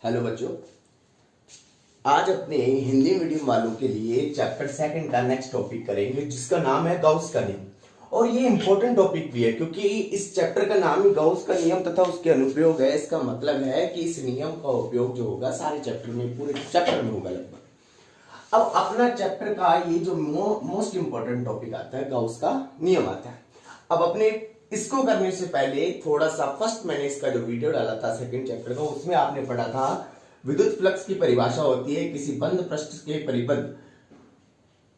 Hello बच्चों, आज अपने हिंदी मीडियम वालों के लिए चैप्टर सेकंड का नेक्स्ट टॉपिक करेंगे जिसका नाम है गाउस का नियम। और ये इंपॉर्टेंट टॉपिक भी है क्योंकि इस चैप्टर का नाम ही गाउस का नियम तथा उसके अनुप्रयोग है। इसका मतलब है कि इस नियम का उपयोग जो होगा सारे चैप्टर में, पूरे चैप्टर में होगा लगभग। अब अपना चैप्टर का ये जो मोस्ट इंपॉर्टेंट टॉपिक आता है, गाउस का नियम आता है। अब अपने इसको करने से पहले थोड़ा सा फर्स्ट मैंने इसका जो वीडियो डाला था सेकंड चैप्टर का, उसमें आपने पढ़ा था विद्युत फ्लक्स की परिभाषा होती है किसी बंद पृष्ठ के परिबद्ध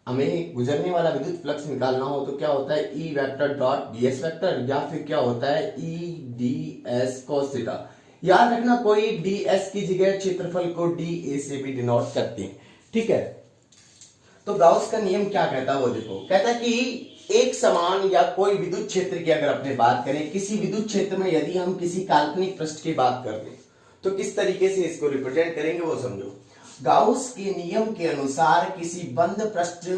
हमें गुजरने वाला विद्युत फ्लक्स निकालना हो तो क्या होता है E vector dot ds vector, या फिर क्या होता है ई ds cos थीटा। याद रखना कोई ds की जगह क्षेत्रफल को dA से भी डिनोट करते हैं, ठीक है। तो गाउस का नियम क्या कहता है वो देखो, कहता है कि एक समान या कोई विद्युत क्षेत्र की अगर अपने बात करें, किसी विद्युत क्षेत्र में यदि हम किसी काल्पनिक पृष्ठ की बात कर रहे तो किस तरीके से इसको रिप्रेजेंट करेंगे वो समझो। गाउस के नियम के अनुसार किसी बंद पृष्ठ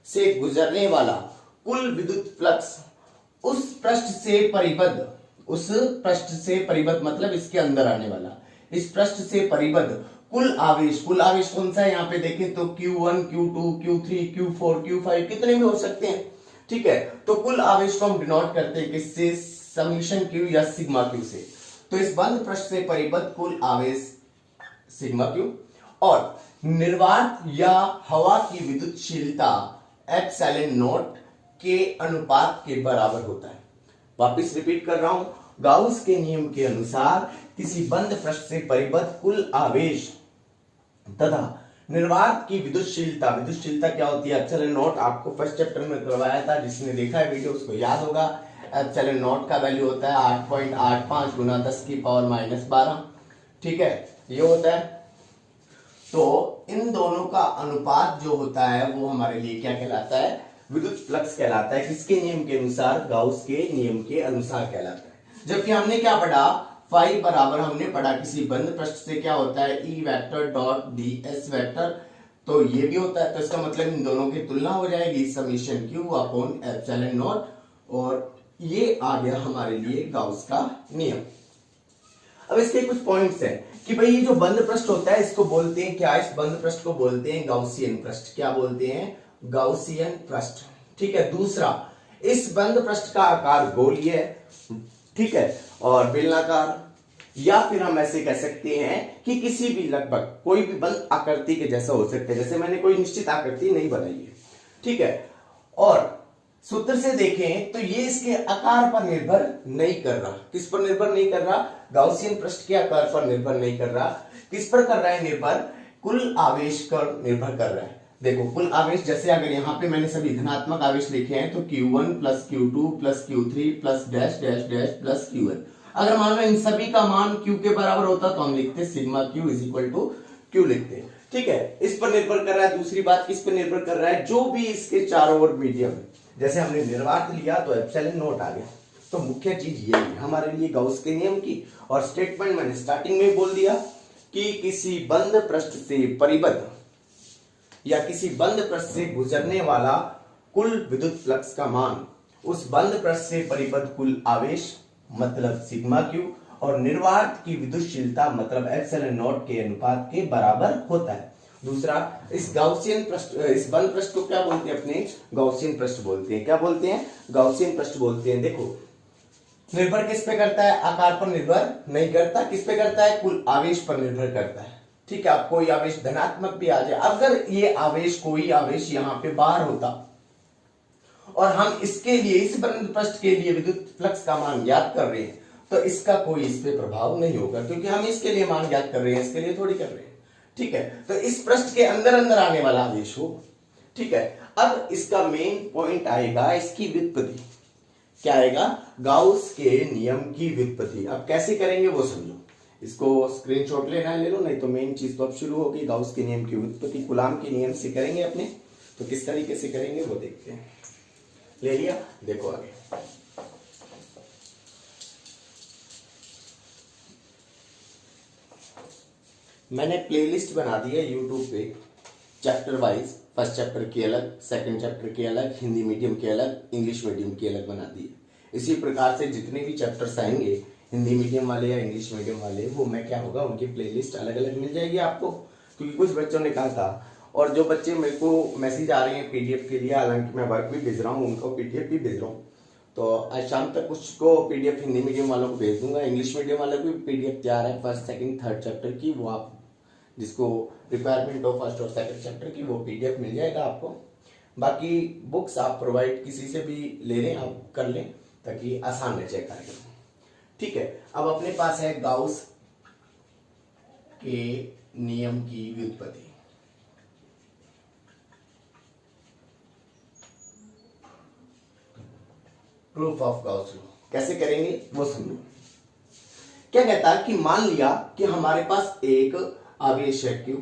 से गुजरने वाला कुल विद्युत फ्लक्स उस पृष्ठ से परिबद्ध मतलब इसके अंदर आने वाला, इस पृष्ठ से परिबद्ध कुल आवेश कौन सा है यहाँ पे देखें तो Q1, Q2, Q3, Q4, Q5 कितने भी हो सकते हैं, ठीक है। तो कुल आवेश को हम डिनोट करते हैं किससे, समीशन Q या सिग्मा Q से। तो इस बंद पृष्ठ से परिबद्ध कुल आवेश सिग्मा Q और निर्वात या हवा की विद्युतशीलता एप्सिलॉन नॉट के अनुपात के बराबर होता है। वापिस रिपीट कर रहा हूं, गाउस के नियम के अनुसार किसी बंद पृष्ठ से परिबद्ध कुल आवेश तथा निर्वात की विद्युतशीलता क्या होती है, एप्सिलॉन नॉट। आपको फर्स्ट चैप्टर में करवाया था, जिसने देखा है वीडियो उसको याद होगा। एप्सिलॉन नॉट का वैल्यू होता है 8.85 गुना 10 की पावर -12, ठीक है, ये होता है। तो इन दोनों का अनुपात जो होता है वो हमारे लिए क्या कहलाता है, विद्युत फ्लक्स कहलाता है। किसके नियम के अनुसार, गाउस के नियम के अनुसार कहलाता है। जबकि हमने क्या पढ़ा, फाई बराबर हमने पढ़ा किसी बंद पृष्ठ से क्या होता है E vector dot ds vector, तो ये भी होता है। तो इसका मतलब इन दोनों की तुलना हो जाएगी summation Q upon epsilon not, और ये आ गया हमारे लिए गाउस का नियम। अब इसके कुछ पॉइंट्स हैं कि भाई ये जो बंद पृष्ठ होता है इसको बोलते हैं क्या, इस बंद पृष्ठ को बोलते हैं गाउसियन पृष्ठ। क्या बोलते हैं, गाउसियन पृष्ठ, ठीक है। दूसरा, इस बंद पृष्ठ का आकार गोलीय है, ठीक है, और बेलनाकार, या फिर हम ऐसे कह सकते हैं कि किसी भी लगभग कोई भी बंद आकृति के जैसा हो सकता है। जैसे मैंने कोई निश्चित आकृति नहीं बनाई है, ठीक है। और सूत्र से देखें तो ये इसके आकार पर निर्भर नहीं कर रहा। किस पर निर्भर नहीं कर रहा, गाउसियन पृष्ठ के आकार पर निर्भर नहीं कर रहा। किस पर कर रहा है निर्भर, कुल आवेश पर निर्भर कर रहा है। देखो कुल आवेश, जैसे अगर यहाँ पे मैंने सभी धनात्मक आवेश लिखे हैं तो Q1 plus Q2 plus Q3 plus dash dash dash plus Qn। अगर मान लो इन सभी का मान Q के बराबर होता तो हम लिखते sigma Q is equal to Q लिखते, ठीक है। इस पर निर्भर कर रहा है। दूसरी बात किस पर निर्भर कर रहा है, जो भी इसके चारों ओर मीडियम है। जैसे हमने निर्वात लिया तो एप्सिलॉन नॉट आ गया। तो मुख्य चीज ये है हमारे लिए गाउस के नियम की। और स्टेटमेंट मैंने स्टार्टिंग में बोल दिया कि किसी बंद पृष्ठ से परिबद्ध या किसी बंद पृष्ठ से गुजरने वाला कुल विद्युत फ्लक्स का मान उस बंद पृष्ठ से परिबद्ध कुल आवेश मतलब सिग्मा Q और निर्वात की विद्युतशीलता मतलब एप्सिलॉन नॉट के अनुपात के बराबर होता है। दूसरा, इस गाउसियन पृष्ठ, इस बंद पृष्ठ को क्या बोलते हैं, अपने गाउसियन पृष्ठ बोलते हैं। क्या बोलते हैं, गाउसियन पृष्ठ बोलते हैं। देखो निर्भर किस पे करता है, आकार पर निर्भर नहीं करता। किस पे करता है, कुल आवेश पर निर्भर करता है, ठीक है। अब कोई आवेश धनात्मक भी आ जाए, अगर ये आवेश कोई आवेश यहाँ पे बाहर होता और हम इसके लिए इस बंद पृष्ठ के लिए विद्युत फ्लक्स का मान ज्ञात कर रहे हैं तो इसका कोई इस पे प्रभाव नहीं होगा, क्योंकि हम इसके लिए मान ज्ञात कर रहे हैं, इसके लिए थोड़ी कर रहे हैं, ठीक है। तो इस पृष्ठ के अंदर अंदर आने वाला आवेश हो, ठीक है। अब इसका मेन पॉइंट आएगा इसकी व्युत्पत्ति। क्या आएगा, गाउस के नियम की व्युत्पत्ति। अब कैसे करेंगे वो समझो। इसको स्क्रीनशॉट लेना है ले लो, नहीं तो मेन चीज तो अब शुरू होगी। गाउस के नियम की व्युत्पत्ति कूलाम के नियम से करेंगे अपने, तो किस तरीके से करेंगे वो देखते हैं। ले लिया, देखो आगे। मैंने प्लेलिस्ट बना दी है यूट्यूब पे चैप्टर वाइज, फर्स्ट चैप्टर की अलग, सेकंड चैप्टर की अलग, हिंदी मीडियम की अलग, इंग्लिश मीडियम की अलग बना दी है। इसी प्रकार से जितने भी चैप्टर्स आएंगे हिंदी मीडियम वाले या इंग्लिश मीडियम वाले, वो मैं क्या होगा उनकी प्लेलिस्ट अलग अलग मिल जाएगी आपको, क्योंकि कुछ बच्चों ने कहा था, और जो बच्चे मेरे को मैसेज आ रहे हैं पीडीएफ के लिए, हालांकि मैं वर्क भी भेज रहा हूँ उनको, पीडीएफ भी भेज रहा हूँ, तो आज शाम तक कुछ को पीडीएफ हिंदी मीडियम वालों को भेज दूंगा। इंग्लिश मीडियम वालों को भी पीडीएफ तैयार है फर्स्ट सेकंड थर्ड चैप्टर की, वो आप जिसको रिक्वायरमेंट हो फर्स्ट और सेकंड चैप्टर की, वो पीडीएफ मिल जाएगा आपको। बाकी बुक्स आप प्रोवाइड किसी से भी ले लें, आप कर लें, ताकि आसान रहे कार्यक्रम। ठीक है, अब अपने पास है गाउस के नियम की व्युत्पत्ति। प्रूफ ऑफ गाउस लॉ कैसे करेंगे वो सुनो। क्या कहता है कि मान लिया कि हमारे पास एक आवेश है Q,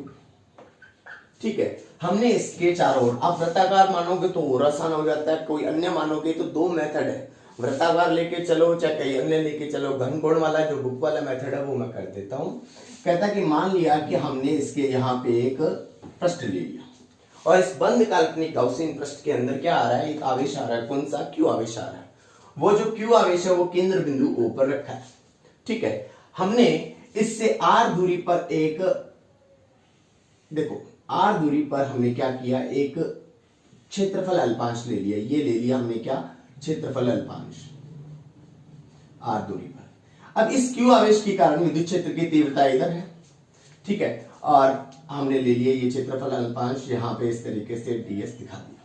ठीक है, हमने इसके चारों ओर, आप वृत्ताकार मानोगे तो और आसान हो जाता है, कोई अन्य मानोगे तो दो मेथड है, वृत्ताकार लेके चलो चाहे कहीं अन्य लेके चलो, घनकोण वाला जो बुक वाला मेथड है वो मैं कर देता हूं। कहता कि मान लिया कि हमने इसके यहाँ पे एक पृष्ठ ले लिया, और इस बंद काल्पनिक गाउसियन पृष्ठ के अंदर क्या आ रहा है, एक आवेश आ रहा है, कौन सा, Q आवेश आ रहा है। वो जो Q आवेश है वो केंद्र बिंदु O पर रखा है, ठीक है। हमने इससे R दूरी पर एक, देखो R दूरी पर हमने क्या किया, एक क्षेत्रफल अल्पांश ले लिया, ये ले लिया हमने क्या, क्षेत्रफल अल्पांश R दूरी पर। अब इस Q आवेश के कारण विद्युत क्षेत्र की तीव्रता इधर है, ठीक है, और हमने ले लिया ये क्षेत्रफल अल्पांश, यहाँ पे इस तरीके से ds दिखा दिया।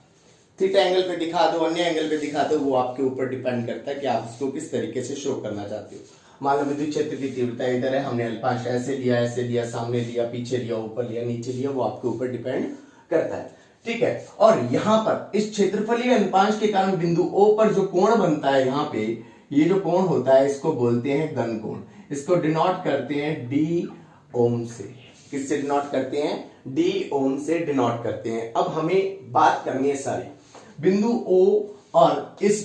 थीटा एंगल पे दिखा दो, अन्य एंगल पे दिखा दो, वो आपके ऊपर डिपेंड करता है कि आप उसको किस तरीके से शो करना चाहते हो। मान लो विद्युत क्षेत्र की तीव्रता इधर है, हमने अल्पांश ऐसे लिया, सामने लिया, पीछे लिया, ऊपर लिया, नीचे लिया, वो आपके ऊपर डिपेंड करता है, ठीक है। और यहाँ पर इस क्षेत्रफलीय अल्पांश के कारण बिंदु O पर जो कोण बनता है, यहाँ पे ये जो कोण होता है इसको बोलते हैं घन कोण, इसको डिनोट करते हैं d ओम से। किससे डिनोट करते हैं, d ओम से डिनोट करते हैं। अब हमें बात करनी है सारी बिंदु O और इस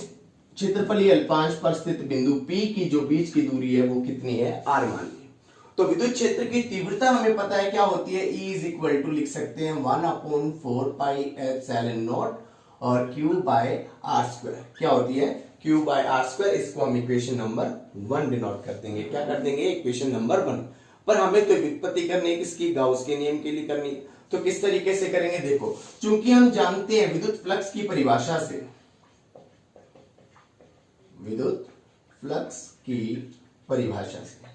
क्षेत्रफलीय अल्पांश पर स्थित बिंदु P की जो बीच की दूरी है वो कितनी है, r मान ली। तो विद्युत क्षेत्र की तीव्रता हमें पता है क्या होती है, E इज इक्वल टू लिख सकते हैं 1/4 पाई एप्सिलॉन नॉट और Q बाय r स्क्वायर। क्या होती है, Q बाय r स्क्वायर। इसको हम इक्वेशन नंबर 1 डिनोट कर देंगे। क्या कर देंगे, इक्वेशन नंबर 1। पर हमें तो व्युत्पत्ति करनी है किसकी, गाउस के नियम के लिए करनी, तो किस तरीके से करेंगे, देखो चूंकि हम जानते हैं विद्युत फ्लक्स की परिभाषा से, विद्युत फ्लक्स की परिभाषा से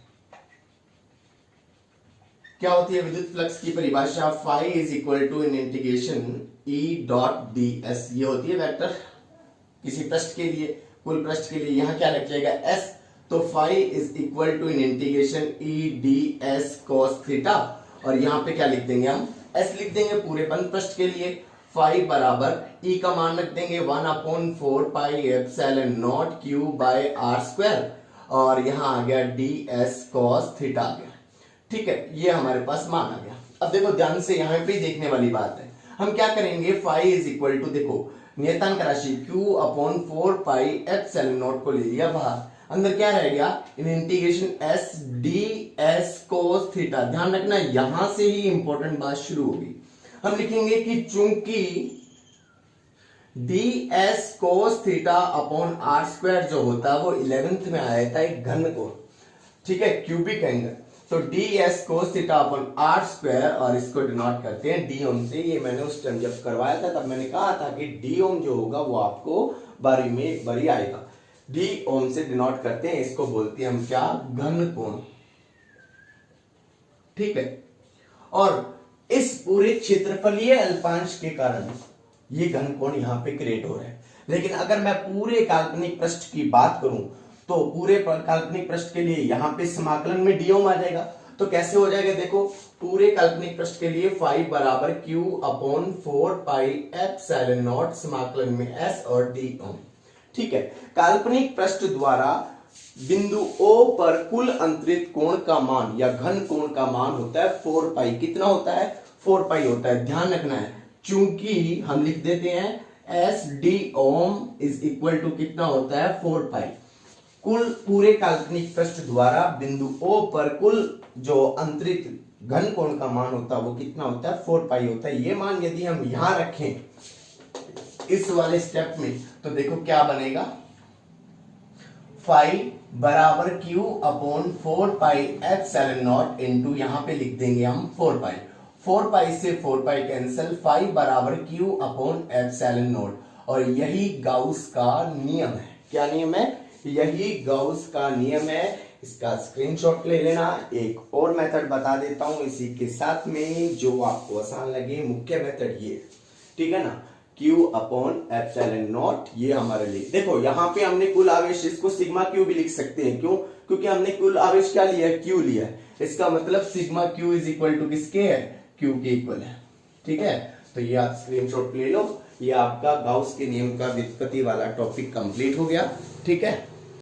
क्या होती है, विद्युत फ्लक्स की परिभाषा phi is equal to in integration E dot ds, ये होती है वेक्टर किसी पृष्ठ के लिए, कुल पृष्ठ के लिए, यहाँ क्या लग जाएगा s, तो phi is equal to in integration E ds cos theta, और यहाँ पे क्या लिख देंगे हम, s लिख देंगे पूरे बंद पृष्ठ के लिए। फाई बराबर E का मान रख देंगे 1/4 pi epsilon naught Q by r square, और यहाँ आ गया ds cos थीटा आ गया, ठीक है, ये हमारे पास मान आ गया। अब देखो ध्यान से यहाँ पे देखने वाली बात है, हम क्या करेंगे, फाई इज इक्वल टू, देखो नियतांक राशि Q/4 पाई एप्सिलॉन नॉट को ले लिया बाहर, अंदर क्या रह गया, इन integration s ds cos theta. ध्यान रखना यहां से ही इंपॉर्टेंट बात शुरू होगी। हम लिखेंगे कि चूंकि ds cos theta upon r square जो होता है वो 11th में आया था एक घन कोण, ठीक है, क्यूबिक एंगल, तो ds cos theta upon r square, और इसको डिनोट करते हैं d ओम से। ये मैंने उस टाइम जब करवाया था तब मैंने कहा था कि d ओम जो होगा वो आपको बारी में बारी आएगा, d ओम से डिनोट करते हैं, इसको बोलते हैं हम क्या, घन कोण, ठीक है। और इस पूरे क्षेत्रफलीय अल्पांश के कारण ये घन कोण यहाँ पे क्रिएट हो रहा है। लेकिन अगर मैं पूरे काल्पनिक पृष्ठ की बात करूं तो पूरे काल्पनिक पृष्ठ के लिए यहाँ पे समाकलन में डी ओम आ जाएगा। तो कैसे हो जाएगा, देखो पूरे काल्पनिक पृष्ठ के लिए फाई बराबर Q/4 पाई एप्सिलॉन नॉट समाकलन में s और d ओम, ठीक है। काल्पनिक पृष्ठ द्वारा बिंदु O पर कुल अंतरित कोण का मान या घन कोण का मान होता है 4 पाई। कितना होता है, 4 पाई होता है। ध्यान रखना है, चूंकि हम लिख देते हैं s d ओम इज इक्वल टू कितना होता है, 4 पाई। कुल पूरे काल्पनिक पृष्ठ द्वारा बिंदु O पर कुल जो अंतरित घन कोण का मान होता है वो कितना होता है, 4 पाई होता है। ये मान यदि हम यहां रखें इस वाले स्टेप में तो देखो क्या बनेगा, फाई बराबर Q upon 4 pi epsilon not into, यहां पे लिख देंगे हम 4 पाई से 4 पाई कैंसिल, फाई बराबर क्यू अपॉन एप्सिलॉन नॉट। और यही गाउस का नियम है। क्या नियम है? यही गाउस का नियम है। इसका स्क्रीनशॉट ले लेना। एक और मेथड बता देता हूं इसी के साथ में, जो आपको आसान लगे। मुख्य मेथड ये, ठीक है ना, Q अपॉन एप्सिलॉन नॉट, ये हमारे लिए देखो यहाँ पे हमने कुल आवेश, इसको सिग्मा क्यू भी लिख सकते हैं। क्यों? क्योंकि हमने कुल आवेश क्या लिया है? Q लिया है। इसका मतलब sigma Q is equal to किसके है? Q के इक्वल है। ठीक है, तो ये आप स्क्रीनशॉट ले लो। ये आपका गाउस के नियम का व्युत्पत्ति वाला टॉपिक कंप्लीट हो गया। ठीक है।